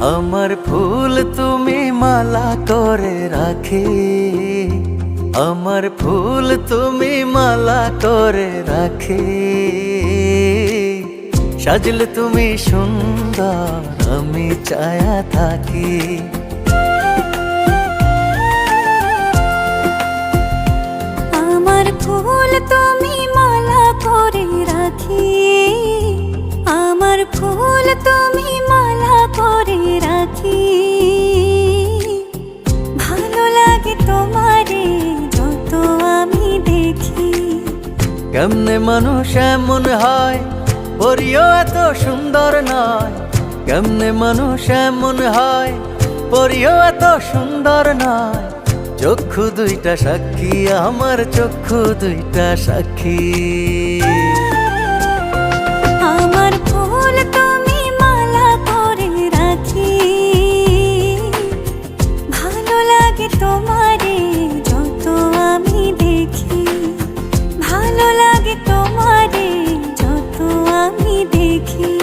আমার ফুল তুমি মালা করে রাখি, আমার ফুল তুমি মালা করে রাখি। সাজলে তুমি সুন্দর, আমি চায়া থাকি। আমার ফুল তুমি মালা করে রাখি, আমার ফুল তুমি মালা করে রাখি। ভালো লাগে তোমারে যত আমি দেখি। কেমনে মানুষ এমন হয়, পরিও এত সুন্দর নয়। কেমনে মানুষ এমন হয়, পরিও এত সুন্দর নয়। চক্ষু দুইটা সাক্ষী, আমার চক্ষু দুইটা সাক্ষী। আমার ফুল তুমি মালা করে রাখি, ভালো লাগে তোমারে যত আমি দেখি। ভালো লাগে তোমারে যত আমি দেখি।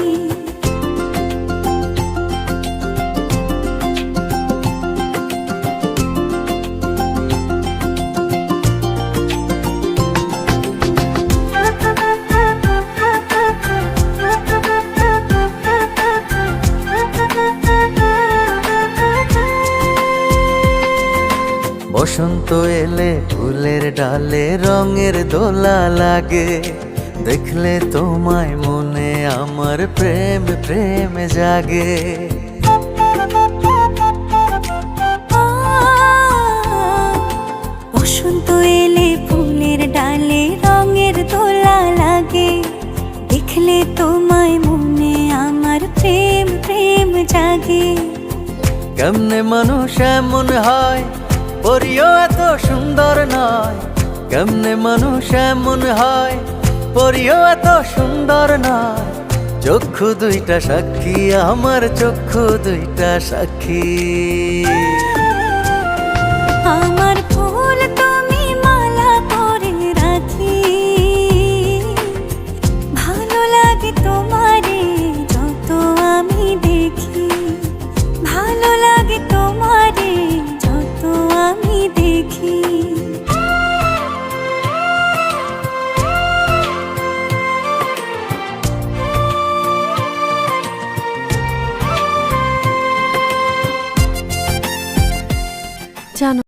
বসন্ত এলে ফুলের ডালে রঙের দোলা লাগে। দেখলে তোমায় মনে আমার প্রেম প্রেম জাগে। বসন্ত এলে ফুলের ডালে রঙের দোলা লাগে। দেখলে তোমায় মনে আমার প্রেম প্রেম জাগে। কেমনে মানুষ এমন হয়, পরিও এত সুন্দর নয়। কেমনে মানুষ এমন হয়, পরিও এত সুন্দর নয়। চক্ষু দুইটা সাক্ষী, আমার চক্ষু দুইটা সাক্ষী। আমার ফুল তুমি মালা করে রাখি, ভালো লাগে তোমারে যত আমি দেখি। ভালো লাগে তোমারে যত আমি দেখি। জানো